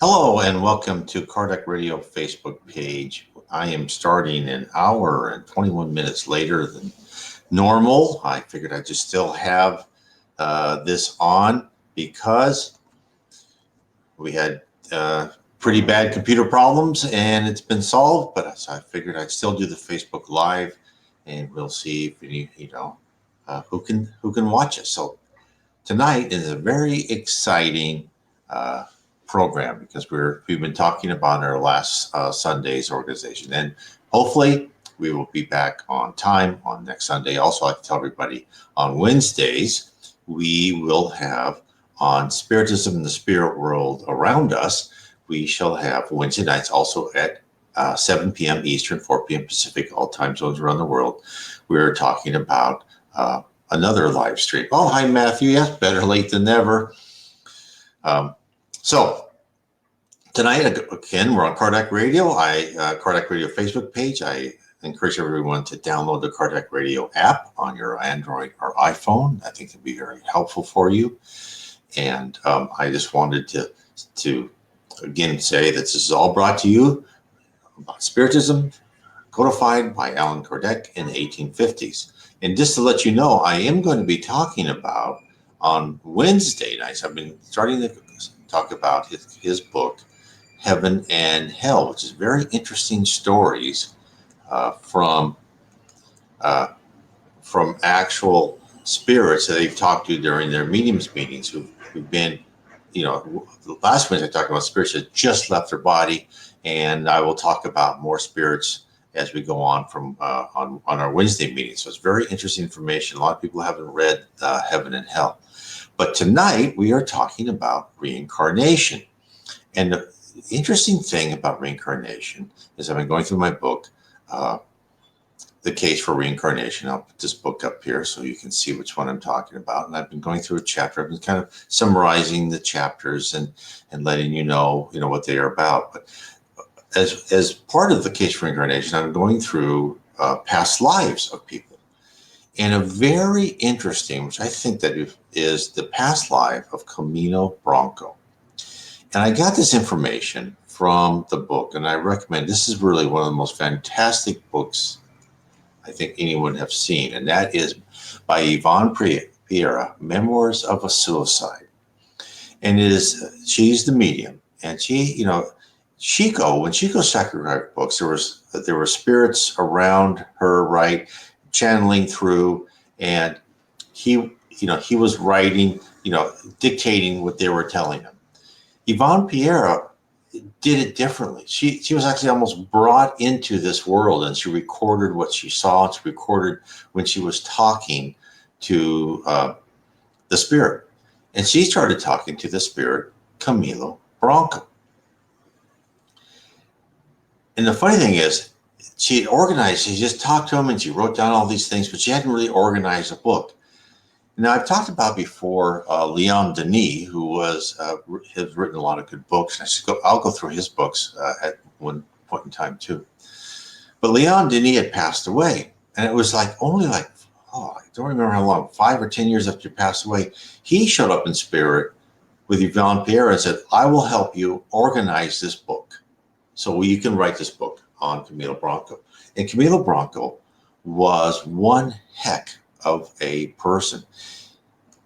Hello and welcome to Kardec Radio Facebook page. I am starting an hour and 21 minutes later than normal. I figured I'd just still have this on because we had pretty bad computer problems and it's been solved, but so I figured I'd still do the Facebook Live and we'll see if who can watch us. So tonight is a very exciting program because we've been talking about our last Sunday's organization, and hopefully we will be back on time on next Sunday. Also, I can tell everybody on Wednesdays we will have on Spiritism and the Spirit World Around Us. We shall have Wednesday nights also at 7 p.m. Eastern, 4 p.m. Pacific, all time zones around the world. We're talking about another live stream. Oh, hi, Matthew. Yes, better late than never. So tonight, again, we're on Kardec Radio. Kardec Radio Facebook page. I encourage everyone to download the Kardec Radio app on your Android or iPhone. I think it'd be very helpful for you. And I just wanted to again say that this is all brought to you about Spiritism, codified by Allan Kardec in the 1850s. And just to let you know, I am going to be talking about on Wednesday nights. I've been starting to talk about his book, Heaven and Hell, which is very interesting stories from actual spirits that they've talked to during their mediums meetings who've been, last Wednesday I talked about spirits that just left their body, and I will talk about more spirits as we go on from on our Wednesday meeting. So it's very interesting information. A lot of people haven't read Heaven and Hell. But tonight we are talking about reincarnation. And the interesting thing about reincarnation is I've been going through my book, The Case for Reincarnation. I'll put this book up here so you can see which one I'm talking about. And I've been going through a chapter. I've been kind of summarizing the chapters and letting you know what they are about. But as part of The Case for Reincarnation, I'm going through past lives of people. And a very interesting, which I think that is the past life of Camilo Branco. And I got this information from the book, and I recommend, this is really one of the most fantastic books I think anyone have seen, and that is by Yvonne Pereira, Memoirs of a Suicide. And she's the medium, and when Chico sacrificed books, there were spirits around her, right, channeling through, and he was writing, dictating what they were telling him. Yvonne Pereira did it differently. She was actually almost brought into this world, and she recorded what she saw. She recorded when she was talking to the spirit, and she started talking to the spirit Camilo Branco. And the funny thing is, she had organized, she just talked to him and she wrote down all these things, but she hadn't really organized a book. Now, I've talked about before Leon Denis, who has written a lot of good books. And I'll go through his books at one point in time, too. But Leon Denis had passed away. And it was I don't remember how long, 5 or 10 years after he passed away, he showed up in spirit with Yvonne Pereira and said, I will help you organize this book so you can write this book on Camilo Branco. And Camilo Branco was one heck of a person.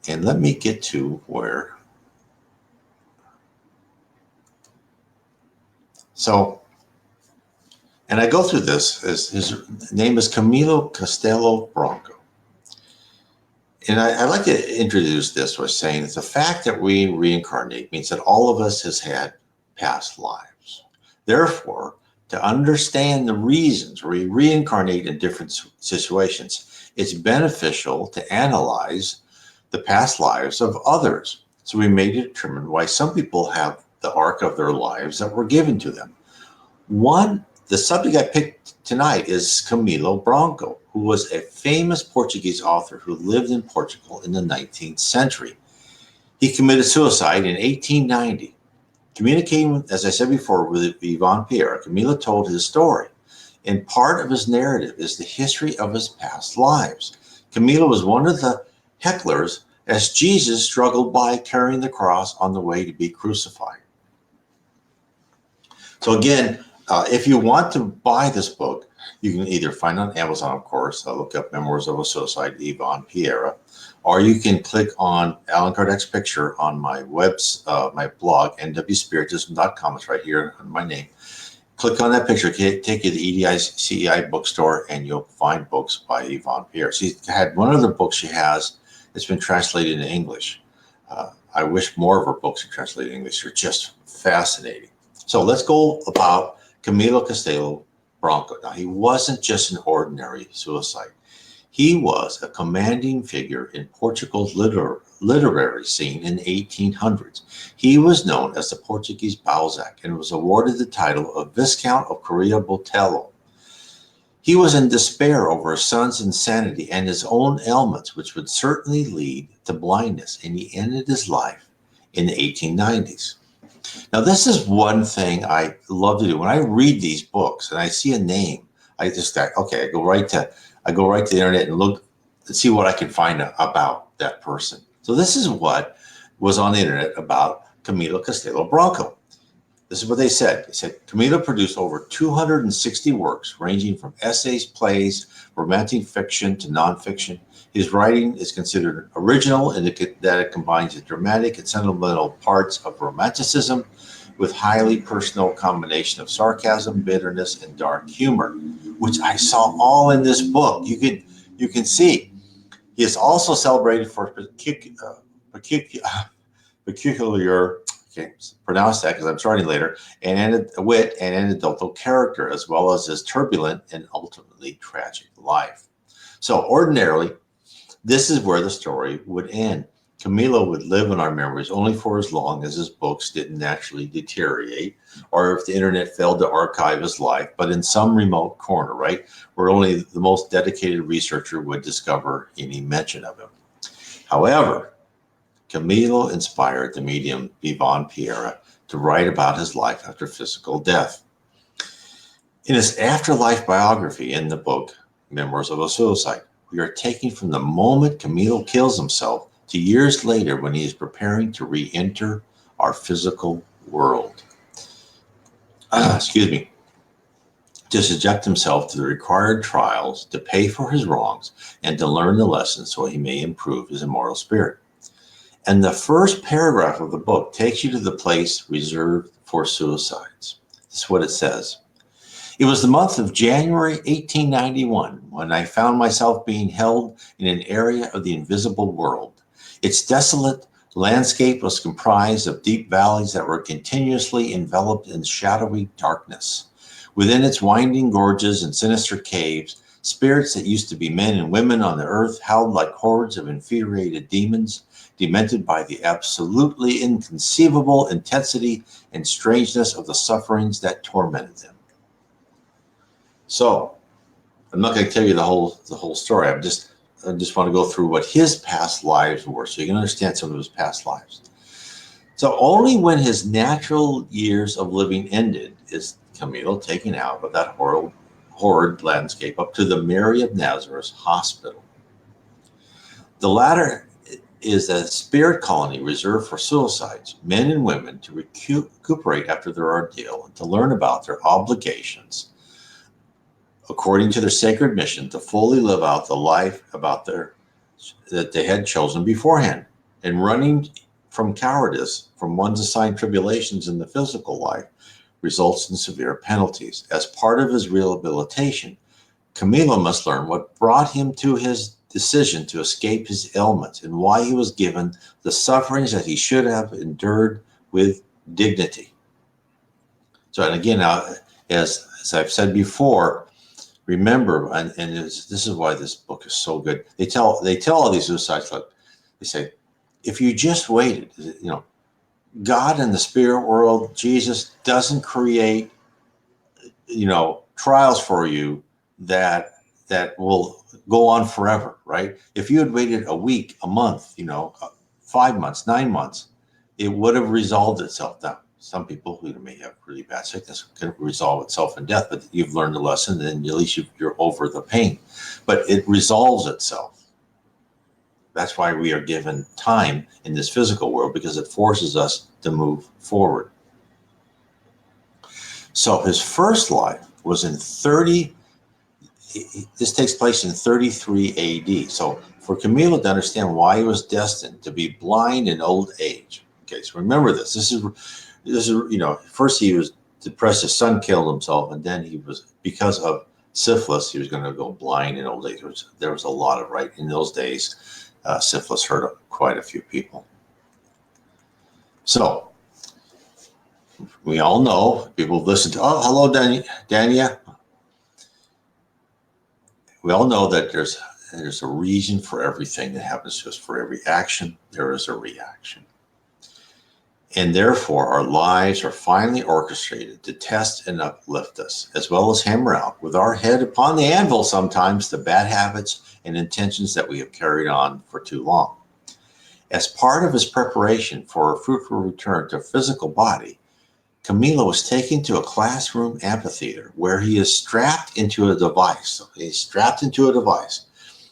And let me get to where. So, and I go through this, his name is Camilo Castelo Branco. And I like to introduce this by saying that the fact that we reincarnate means that all of us has had past lives. Therefore, to understand the reasons we reincarnate in different situations, it's beneficial to analyze the past lives of others. So we may determine why some people have the arc of their lives that were given to them. The subject I picked tonight is Camilo Branco, who was a famous Portuguese author who lived in Portugal in the 19th century. He committed suicide in 1890. Communicating, as I said before, with Yvonne Pereira, Camilo told his story. And part of his narrative is the history of his past lives. Camilo was one of the hecklers as Jesus struggled by carrying the cross on the way to be crucified. So again, if you want to buy this book, you can either find it on Amazon, of course, look up Memoirs of a Suicide, Yvonne Piera, or you can click on Alan Kardec's picture on my my blog, nwspiritism.com. It's right here on my name. Click on that picture, take you to the EDI CEI bookstore, and you'll find books by Yvonne Piera. She had one other book she has that's been translated into English. I wish more of her books are translated in English. They're just fascinating. So let's go about Camilo Branco. Now, he wasn't just an ordinary suicide. He was a commanding figure in Portugal's literary scene in the 1800s. He was known as the Portuguese Balzac and was awarded the title of Viscount of Correia Botelho. He was in despair over his son's insanity and his own ailments, which would certainly lead to blindness, and he ended his life in the 1890s. Now, this is one thing I love to do. When I read these books and I see a name, I just start, okay, I go right to the internet and look and see what I can find about that person. So this is what was on the internet about Camilo Branco. This is what they said. They said Camilo produced over 260 works ranging from essays, plays, romantic fiction to nonfiction. His writing is considered original in that it combines the dramatic and sentimental parts of romanticism with highly personal combination of sarcasm, bitterness, and dark humor, which I saw all in this book. You can see. He is also celebrated for peculiar, okay, pronounce that because I'm starting later, and wit and anecdotal character, as well as his turbulent and ultimately tragic life. So ordinarily, this is where the story would end. Camilo would live in our memories only for as long as his books didn't naturally deteriorate, or if the internet failed to archive his life, but in some remote corner, right, where only the most dedicated researcher would discover any mention of him. However, Camilo inspired the medium Yvonne Piera to write about his life after physical death. In his afterlife biography in the book, Memoirs of a Suicide, we are taking from the moment Camilo kills himself to years later when he is preparing to re-enter our physical world. To subject himself to the required trials, to pay for his wrongs, and to learn the lessons so he may improve his immortal spirit. And the first paragraph of the book takes you to the place reserved for suicides. This is what it says. It was the month of January 1891 when I found myself being held in an area of the invisible world. Its desolate landscape was comprised of deep valleys that were continuously enveloped in shadowy darkness. Within its winding gorges and sinister caves, spirits that used to be men and women on the earth howled like hordes of infuriated demons, demented by the absolutely inconceivable intensity and strangeness of the sufferings that tormented them. So, I'm not going to tell you the whole story. I just want to go through what his past lives were, so you can understand some of his past lives. So, only when his natural years of living ended is Camilo taken out of that horrid landscape up to the Mary of Nazareth Hospital. The latter is a spirit colony reserved for suicides, men and women, to recuperate after their ordeal and to learn about their obligations according to their sacred mission to fully live out the life that they had chosen beforehand. And running from cowardice from one's assigned tribulations in the physical life results in severe penalties. As part of his rehabilitation, Camilo must learn what brought him to his decision to escape his ailments and why he was given the sufferings that he should have endured with dignity. So, and again, as I've said before, remember, this is why this book is so good. They tell all these suicides, like they say, if you just waited, God in the spirit world, Jesus doesn't create, trials for you that will go on forever, right? If you had waited a week, a month, 5 months, 9 months, it would have resolved itself. Now, some people who may have really bad sickness can resolve itself in death, but you've learned a lesson, and at least you're over the pain. But it resolves itself. That's why we are given time in this physical world, because it forces us to move forward. So his first life was in 30, this takes place in 33 AD. So for Camilo to understand why he was destined to be blind in old age. Okay, so remember this. This is, first he was depressed, his son killed himself, and then he was, because of syphilis, he was going to go blind in old age. There was a lot of, right, in those days, syphilis hurt quite a few people. So we all know, people listen to, oh, hello, Dania. We all know that there's a reason for everything that happens to us. For every action, there is a reaction. And therefore, our lives are finally orchestrated to test and uplift us, as well as hammer out with our head upon the anvil sometimes the bad habits and intentions that we have carried on for too long. As part of his preparation for a fruitful return to a physical body, Camilo was taken to a classroom amphitheater where he is strapped into a device. He's strapped into a device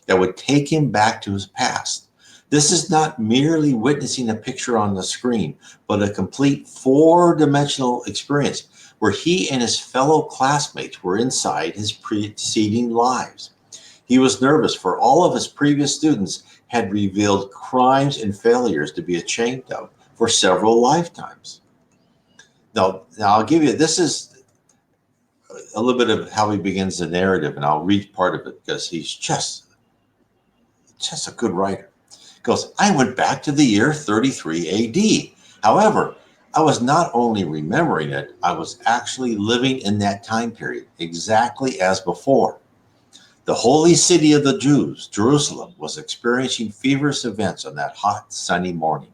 that would take him back to his past. This is not merely witnessing a picture on the screen, but a complete four-dimensional experience where he and his fellow classmates were inside his preceding lives. He was nervous, for all of his previous students had revealed crimes and failures to be ashamed of for several lifetimes. Now I'll give you, this is a little bit of how he begins the narrative, and I'll read part of it because he's just a good writer. He goes, I went back to the year 33 AD. However, I was not only remembering it, I was actually living in that time period, exactly as before. The holy city of the Jews, Jerusalem, was experiencing feverish events on that hot, sunny morning.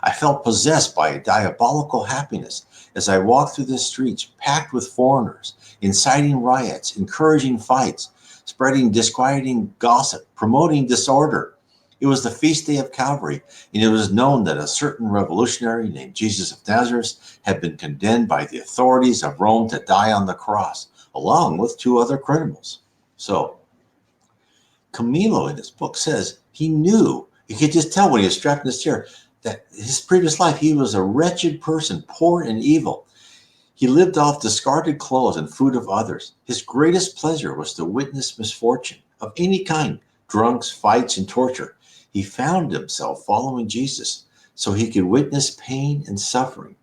I felt possessed by a diabolical happiness as I walked through the streets packed with foreigners, inciting riots, encouraging fights, spreading disquieting gossip, promoting disorder. It was the feast day of Calvary, and it was known that a certain revolutionary named Jesus of Nazareth had been condemned by the authorities of Rome to die on the cross, along with two other criminals. So, Camilo in his book says he knew, he could just tell when he was strapped in his chair, that his previous life, he was a wretched person, poor and evil. He lived off discarded clothes and food of others. His greatest pleasure was to witness misfortune of any kind, drunks, fights, and torture. He found himself following Jesus so he could witness pain and suffering.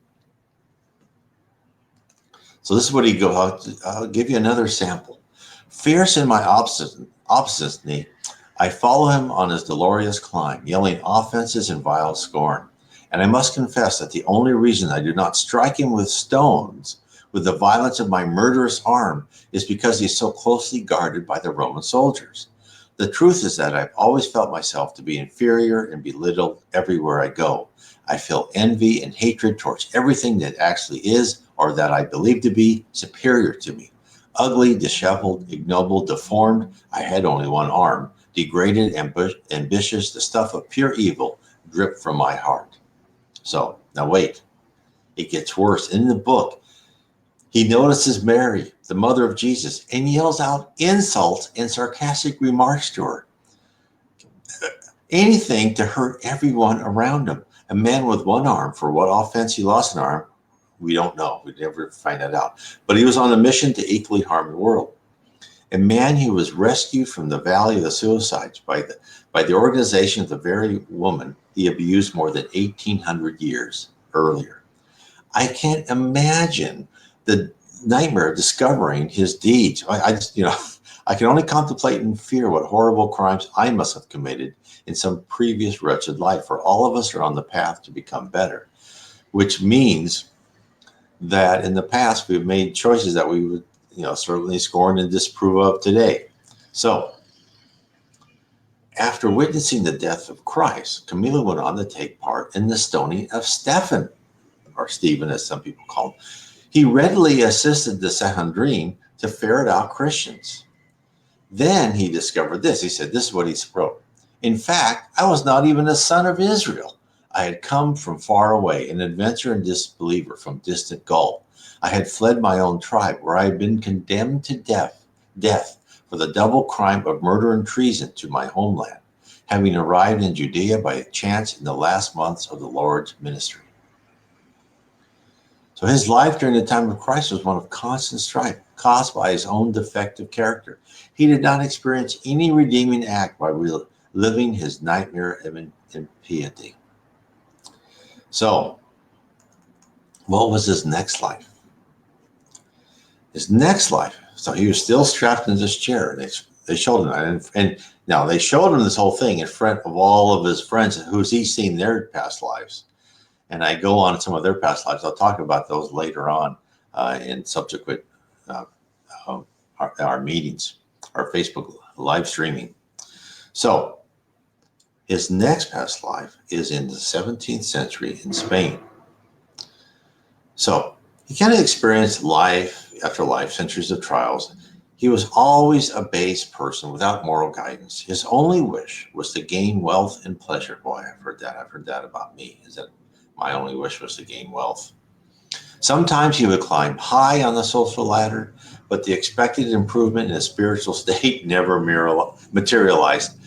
So this is what he goes, I'll give you another sample. Fierce in my obstinacy, I follow him on his dolorous climb, yelling offenses and vile scorn. And I must confess that the only reason I do not strike him with stones with the violence of my murderous arm is because he is so closely guarded by the Roman soldiers. The truth is that I've always felt myself to be inferior and belittled everywhere I go. I feel envy and hatred towards everything that actually is, or that I believe to be, superior to me. Ugly, disheveled, ignoble, deformed, I had only one arm. Degraded, ambitious, the stuff of pure evil dripped from my heart. So, now wait, it gets worse. In the book, he notices Mary, the mother of Jesus, and yells out insults and sarcastic remarks to her. Anything to hurt everyone around him. A man with one arm, for what offense he lost an arm, we don't know. We never find that out. But he was on a mission to equally harm the world. A man who was rescued from the valley of the suicides by the organization of the very woman he abused more than 1,800 years earlier. I can't imagine the nightmare of discovering his deeds. I can only contemplate in fear what horrible crimes I must have committed in some previous wretched life. For all of us are on the path to become better, which means that in the past we've made choices that we would certainly scorn and disapprove of today. So, after witnessing the death of Christ, Camilo went on to take part in the stoning of Stephen, or Stephen as some people call him. He readily assisted the Sanhedrin to ferret out Christians. Then he discovered this. He said, this is what he wrote. In fact, I was not even a son of Israel. I had come from far away, an adventurer and disbeliever from distant Gaul. I had fled my own tribe, where I had been condemned to death for the double crime of murder and treason to my homeland, having arrived in Judea by chance in the last months of the Lord's ministry. So his life during the time of Christ was one of constant strife, caused by his own defective character. He did not experience any redeeming act by living his nightmare of impiety. So, what was his next life? His next life, so he was still strapped in this chair. They showed him, and now they showed him this whole thing in front of all of his friends who's he seen their past lives. And I go on some of their past lives. I'll talk about those later on in subsequent uh, our meetings, our Facebook live streaming. So his next past life is in the 17th century in Spain. So he kind of experienced life after life, centuries of trials. He was always a base person without moral guidance. His only wish was to gain wealth and pleasure. Boy, I've heard that about me, is that my only wish was to gain wealth. Sometimes he would climb high on the social ladder, but the expected improvement in his spiritual state never materialized.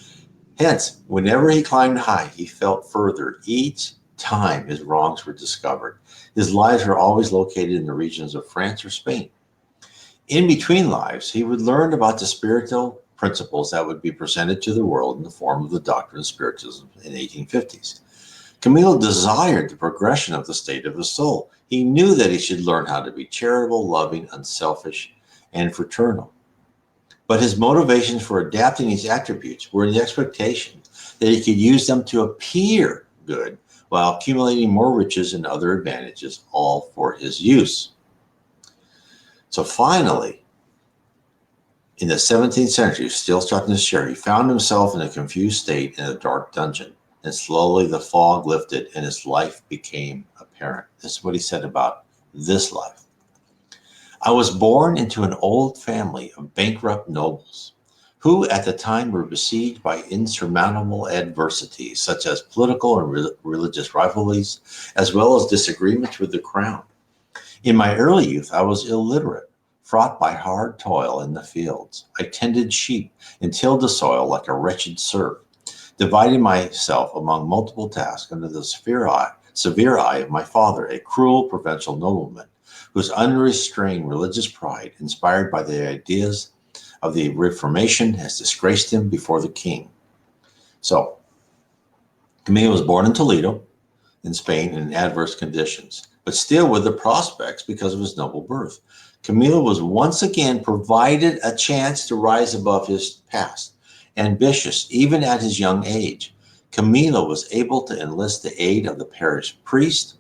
Hence, whenever he climbed high, he felt further each time his wrongs were discovered. His lives were always located in the regions of France or Spain. In between lives, he would learn about the spiritual principles that would be presented to the world in the form of the doctrine of Spiritism in the 1850s. Camilo desired the progression of the state of his soul. He knew that he should learn how to be charitable, loving, unselfish, and fraternal. But his motivations for adapting these attributes were in the expectation that he could use them to appear good while accumulating more riches and other advantages, all for his use. So finally, in the 17th century, still stuck in his chair, he found himself in a confused state in a dark dungeon. And slowly the fog lifted and his life became apparent. This is what he said about this life. I was born into an old family of bankrupt nobles who at the time were besieged by insurmountable adversities such as political and religious rivalries, as well as disagreements with the crown. In my early youth, I was illiterate, fraught by hard toil in the fields. I tended sheep and tilled the soil like a wretched serf, dividing myself among multiple tasks under the severe eye of my father, a cruel provincial nobleman, whose unrestrained religious pride, inspired by the ideas of the Reformation, has disgraced him before the king. So, Camilo was born in Toledo, in Spain, in adverse conditions, but still with the prospects because of his noble birth. Camilo was once again provided a chance to rise above his past. Ambitious, even at his young age, Camilo was able to enlist the aid of the parish priest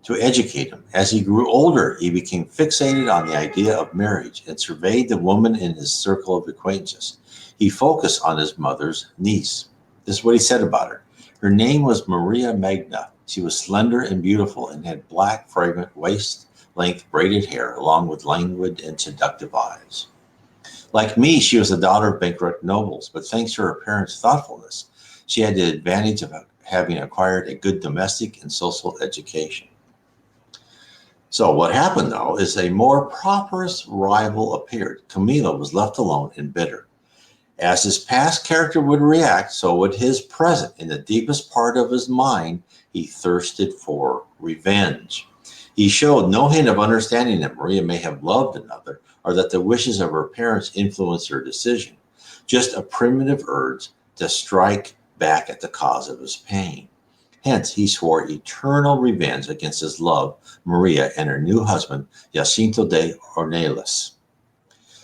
to educate him. As he grew older, he became fixated on the idea of marriage and surveyed the woman in his circle of acquaintances. He focused on his mother's niece. This is what he said about her. Her name was Maria Magna. She was slender and beautiful and had black, fragrant, waist-length braided hair, along with languid and seductive eyes. Like me, she was the daughter of bankrupt nobles, but thanks to her parents' thoughtfulness, she had the advantage of having acquired a good domestic and social education. So what happened, though, is a more prosperous rival appeared. Camilo was left alone and bitter. As his past character would react, so would his present. In the deepest part of his mind, he thirsted for revenge. He showed no hint of understanding that Maria may have loved another, or that the wishes of her parents influenced her decision. Just a primitive urge to strike back at the cause of his pain. Hence, he swore eternal revenge against his love, Maria, and her new husband, Jacinto de Ornelas.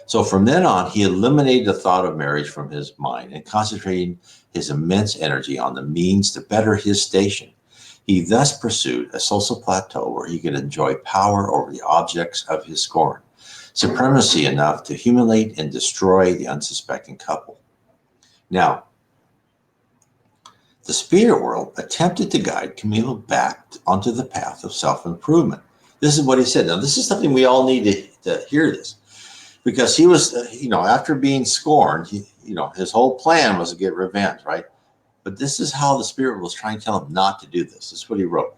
So from then on, he eliminated the thought of marriage from his mind and concentrated his immense energy on the means to better his station. He thus pursued a social plateau where he could enjoy power over the objects of his scorn, supremacy enough to humiliate and destroy the unsuspecting couple. Now, the spirit world attempted to guide Camilo back onto the path of self-improvement. This is what he said. Now, this is something we all need to hear this, because he was, after being scorned, his whole plan was to get revenge, right? But this is how the spirit was trying to tell him not to do this. This is what he wrote.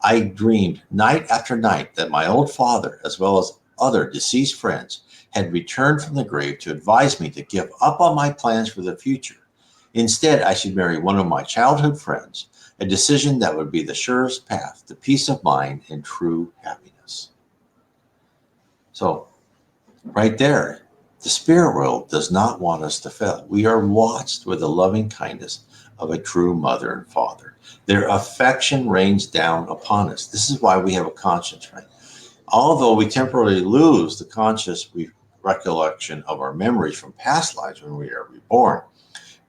I dreamed night after night that my old father, as well as other deceased friends, had returned from the grave to advise me to give up on my plans for the future. Instead, I should marry one of my childhood friends, a decision that would be the surest path to peace of mind and true happiness. So, right there, the spirit world does not want us to fail. We are watched with the loving kindness of a true mother and father. Their affection rains down upon us. This is why we have a conscience, right? Although we temporarily lose the conscious recollection of our memories from past lives when we are reborn,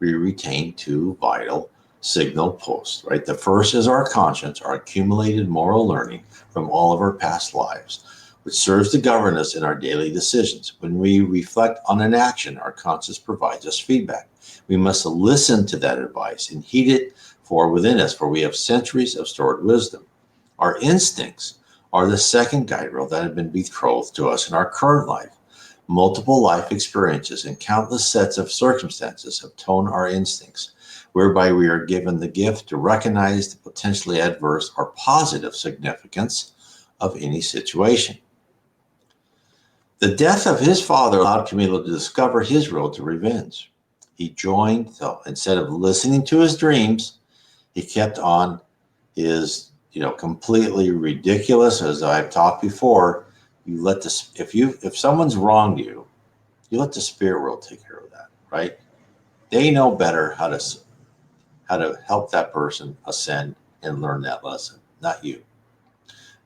we retain two vital signal posts, right? The first is our conscience, our accumulated moral learning from all of our past lives, which serves to govern us in our daily decisions. When we reflect on an action, our conscience provides us feedback. We must listen to that advice and heed it for within us, for we have centuries of stored wisdom. Our instincts are the second guide rail that have been betrothed to us in our current life. Multiple life experiences and countless sets of circumstances have toned our instincts, whereby we are given the gift to recognize the potentially adverse or positive significance of any situation. The death of his father allowed Camilo to discover his road to revenge. He joined, so instead of listening to his dreams, he kept on his, completely ridiculous, as I've talked before. You let this, if someone's wronged you, you let the spirit world take care of that, right? They know better how to help that person ascend and learn that lesson, not you.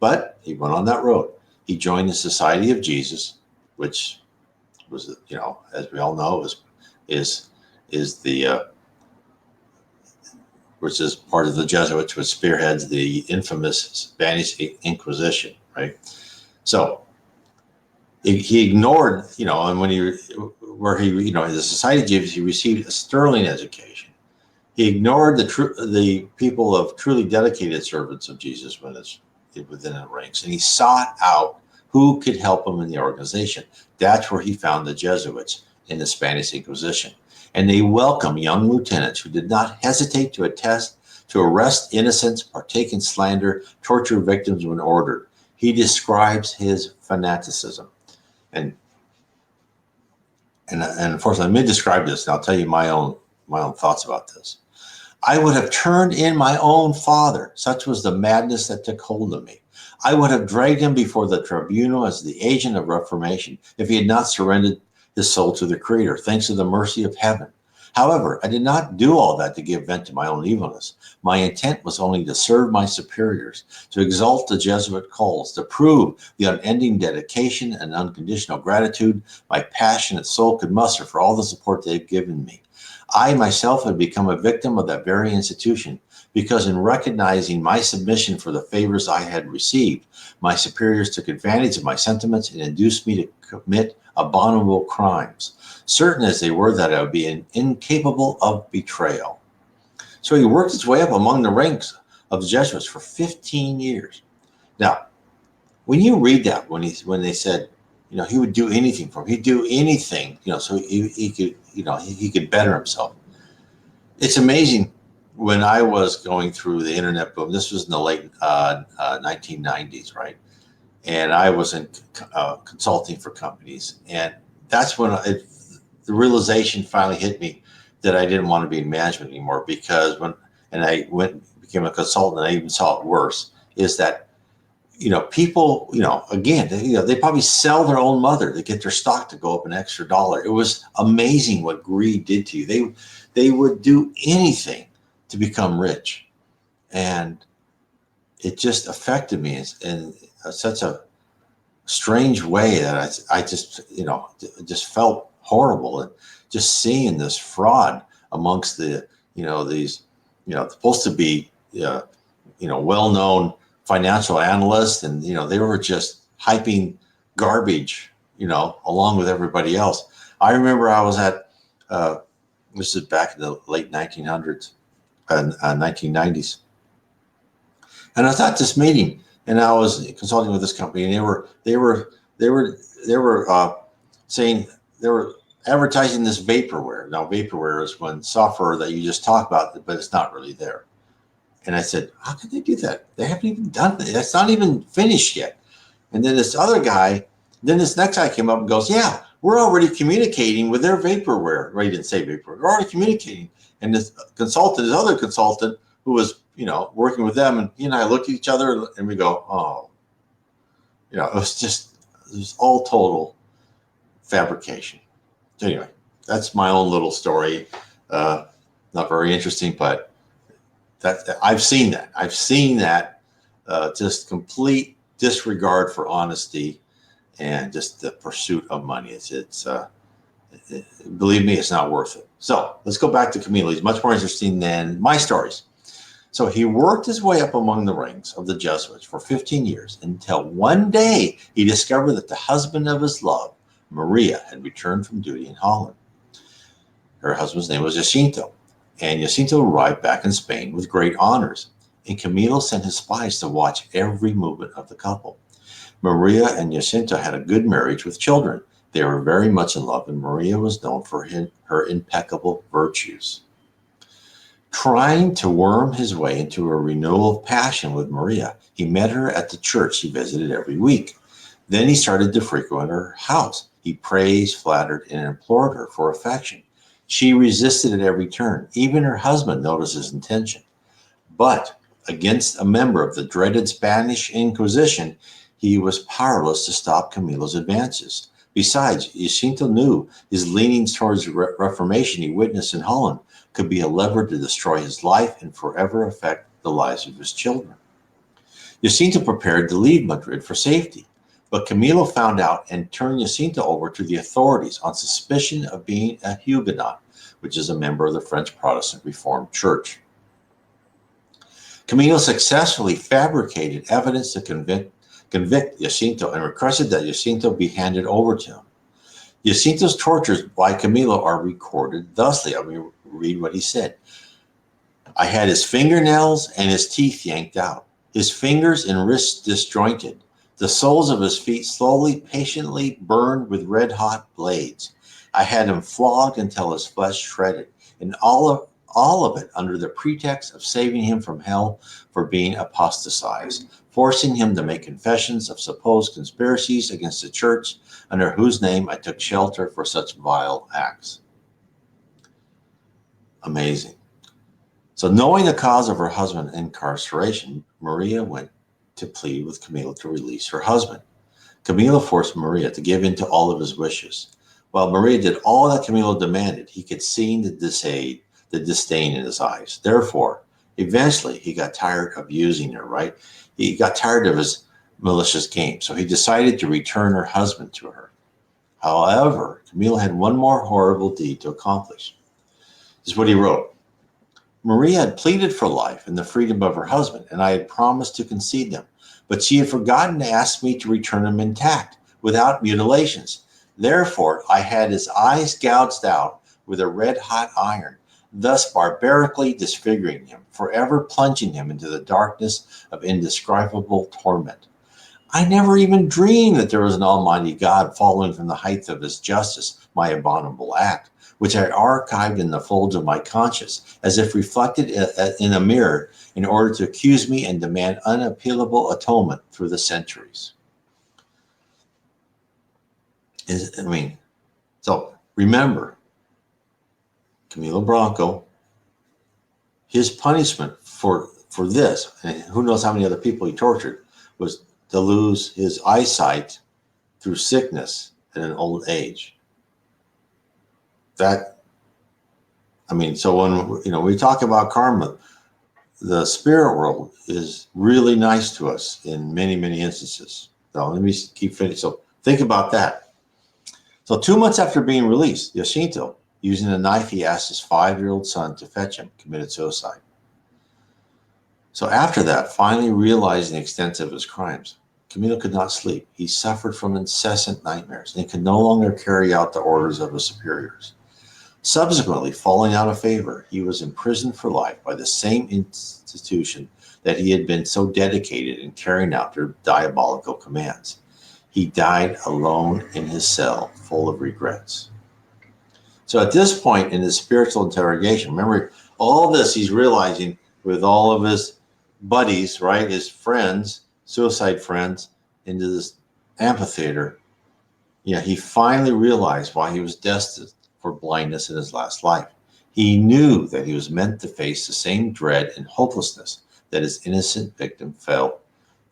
But he went on that road. He joined the Society of Jesus, which was, as we all know, is the which is part of the Jesuits, which spearheads the infamous Spanish Inquisition, right? So he ignored, and when the Society of Jesus, he received a sterling education. He ignored the people of truly dedicated servants of Jesus within the ranks, and he sought out who could help him in the organization. That's where he found the Jesuits in the Spanish Inquisition. And they welcomed young lieutenants who did not hesitate to arrest innocents, partake in slander, torture victims when ordered. He describes his fanaticism. And unfortunately, let me describe this, and I'll tell you my own thoughts about this. I would have turned in my own father. Such was the madness that took hold of me. I would have dragged him before the tribunal as the agent of reformation if he had not surrendered his soul to the Creator, thanks to the mercy of heaven. However, I did not do all that to give vent to my own evilness. My intent was only to serve my superiors, to exalt the Jesuit cause, to prove the unending dedication and unconditional gratitude my passionate soul could muster for all the support they had given me. I myself had become a victim of that very institution, because in recognizing my submission for the favors I had received, my superiors took advantage of my sentiments and induced me to commit abominable crimes, certain as they were that I would be incapable of betrayal. So he worked his way up among the ranks of the Jesuits for 15 years. Now, when you read that, when they said, he would do anything for him, he'd do anything, so he could better himself. It's amazing. When I was going through the internet boom, this was in the late 1990s, right? And I was in consulting for companies, and that's when the realization finally hit me that I didn't want to be in management anymore, because I became a consultant, and I even saw it worse, is that people, again, they probably sell their own mother to get their stock to go up an extra dollar. It was amazing what greed did to you. They would do anything to become rich, and it just affected me in such a strange way that I just felt horrible, and just seeing this fraud amongst these supposed to be well-known financial analysts, and they were just hyping garbage along with everybody else. I remember I was at this is back in the late 1900s and 1990s, and I was at this meeting, and I was consulting with this company, and they were saying, they were advertising this vaporware. Now, vaporware is when software that you just talk about, but it's not really there. And I said, how can they do that? They haven't even done it. That's not even finished yet. And then this next guy came up and goes, yeah, we're already communicating with their vaporware. Right, he didn't say vaporware. We're already communicating. And this other consultant, who was working with them, and he and I look at each other and we go, oh, it was all total fabrication. So anyway, that's my own little story. Not very interesting, but I've seen that. I've seen that just complete disregard for honesty and just the pursuit of money. Believe me, it's not worth it. So let's go back to Camilo. He's much more interesting than my stories. So he worked his way up among the ranks of the Jesuits for 15 years until one day he discovered that the husband of his love, Maria, had returned from duty in Holland. Her husband's name was Jacinto, and Jacinto arrived back in Spain with great honors, and Camilo sent his spies to watch every movement of the couple. Maria and Jacinto had a good marriage with children. They were very much in love, and Maria was known for her impeccable virtues. Trying to worm his way into a renewal of passion with Maria, he met her at the church he visited every week. Then he started to frequent her house. He praised, flattered, and implored her for affection. She resisted at every turn. Even her husband noticed his intention. But against a member of the dreaded Spanish Inquisition, he was powerless to stop Camilo's advances. Besides, Jacinto knew his leanings towards the Reformation he witnessed in Holland could be a lever to destroy his life and forever affect the lives of his children. Jacinto prepared to leave Madrid for safety, but Camilo found out and turned Jacinto over to the authorities on suspicion of being a Huguenot, which is a member of the French Protestant Reformed Church. Camilo successfully fabricated evidence to convict Jacinto and requested that Jacinto be handed over to him. Jacinto's tortures by Camilo are recorded thusly. I mean, read what he said. I had his fingernails and his teeth yanked out, his fingers and wrists disjointed, the soles of his feet slowly, patiently burned with red-hot blades. I had him flogged until his flesh shredded, and all of it under the pretext of saving him from hell for being apostatized, forcing him to make confessions of supposed conspiracies against the church under whose name I took shelter for such vile acts. Amazing. So knowing the cause of her husband's incarceration, Maria went to plead with Camilo to release her husband. Camilo forced Maria to give in to all of his wishes. While Maria did all that Camilo demanded, he could see the disdain in his eyes. Therefore, eventually he got tired of using her, right? He got tired of his malicious game, so he decided to return her husband to her. However, Camilo had one more horrible deed to accomplish. This is what he wrote. Maria had pleaded for life and the freedom of her husband, and I had promised to concede them, but she had forgotten to ask me to return him intact, without mutilations. Therefore, I had his eyes gouged out with a red-hot iron, thus barbarically disfiguring him, forever plunging him into the darkness of indescribable torment. I never even dreamed that there was an almighty God following from the height of his justice my abominable act, which I archived in the folds of my conscience, as if reflected in a mirror, in order to accuse me and demand unappealable atonement through the centuries. So remember, Camilo Branco, his punishment for this, and who knows how many other people he tortured, was to lose his eyesight through sickness at an old age. So when we talk about karma, the spirit world is really nice to us in many, many instances. So let me keep finishing. So think about that. So 2 months after being released, Jacinto, using a knife he asked his 5-year-old son to fetch him, committed suicide. So after that, finally realizing the extent of his crimes, Camilo could not sleep. He suffered from incessant nightmares and could no longer carry out the orders of his superiors. Subsequently, falling out of favor, he was imprisoned for life by the same institution that he had been so dedicated in carrying out their diabolical commands. He died alone in his cell, full of regrets. So at this point in his spiritual interrogation, remember all this he's realizing with all of his buddies, right, his friends, suicide friends, into this amphitheater. He finally realized why he was destined for blindness in his last life. He knew that he was meant to face the same dread and hopelessness that his innocent victim fell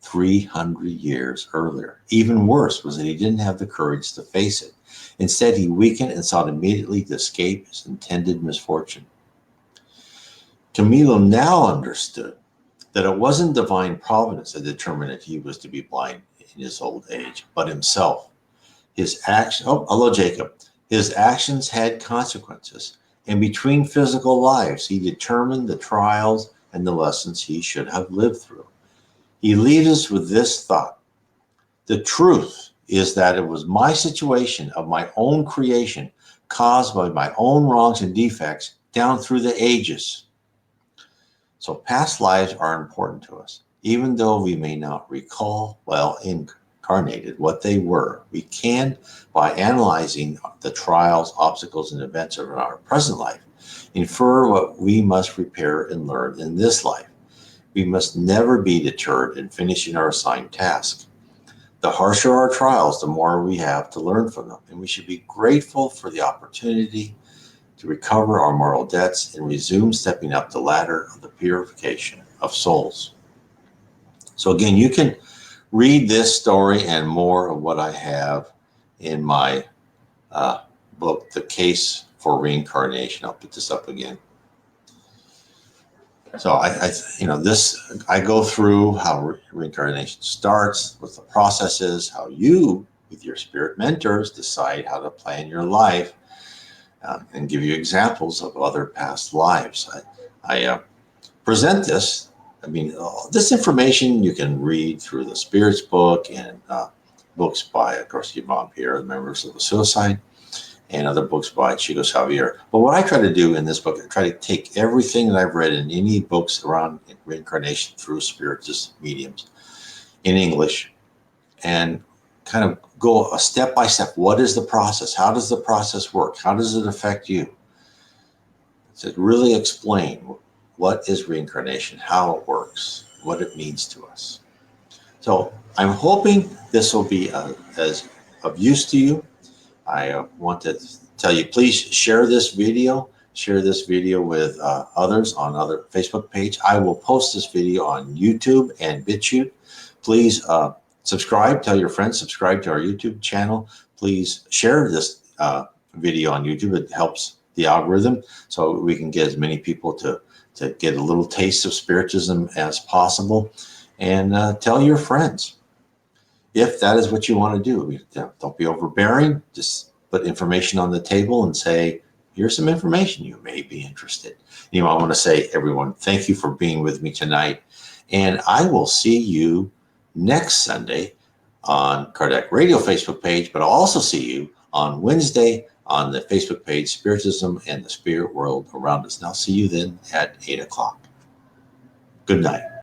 300 years earlier. Even worse was that he didn't have the courage to face it. Instead, he weakened and sought immediately to escape his intended misfortune. Camilo now understood that it wasn't divine providence that determined that he was to be blind in his old age, but himself. His action. Oh, hello, Jacob. His actions had consequences, and between physical lives, he determined the trials and the lessons he should have lived through. He leaves us with this thought: the truth is that it was my situation of my own creation, caused by my own wrongs and defects down through the ages. So past lives are important to us. Even though we may not recall while incarnated what they were, we can, by analyzing the trials, obstacles, and events of our present life, infer what we must repair and learn in this life. We must never be deterred in finishing our assigned task. The harsher our trials, the more we have to learn from them, and we should be grateful for the opportunity to recover our moral debts and resume stepping up the ladder of the purification of souls. So again, you can read this story and more of what I have in my book, The Case for Reincarnation. I'll put this up again. So I go through how reincarnation starts, what the process is, how you, with your spirit mentors, decide how to plan your life, and give you examples of other past lives. I present this. I mean, this information you can read through the Spirits book and books by, of course, Yvonne Pierre, the Members of the Suicide, and other books by Chico Xavier. But what I try to do in this book, I try to take everything that I've read in any books around reincarnation through spiritist mediums in English and kind of go a step by step. What is the process? How does the process work? How does it affect you? To really explain what is reincarnation, how it works, what it means to us. So I'm hoping this will be as of use to you. I want to tell you, please share this video with others on other Facebook page. I will post this video on YouTube and BitChute. Please subscribe, tell your friends, subscribe to our YouTube channel. Please share this video on YouTube. It helps the algorithm so we can get as many people to get a little taste of Spiritism as possible. And tell your friends if that is what you want to do. Don't be overbearing. Just put information on the table and say, here's some information you may be interested. I want to say, everyone, thank you for being with me tonight. And I will see you next Sunday on Kardec Radio Facebook page, but I'll also see you on Wednesday on the Facebook page, Spiritism and the Spirit World Around Us. And I'll see you then at 8 o'clock. Good night.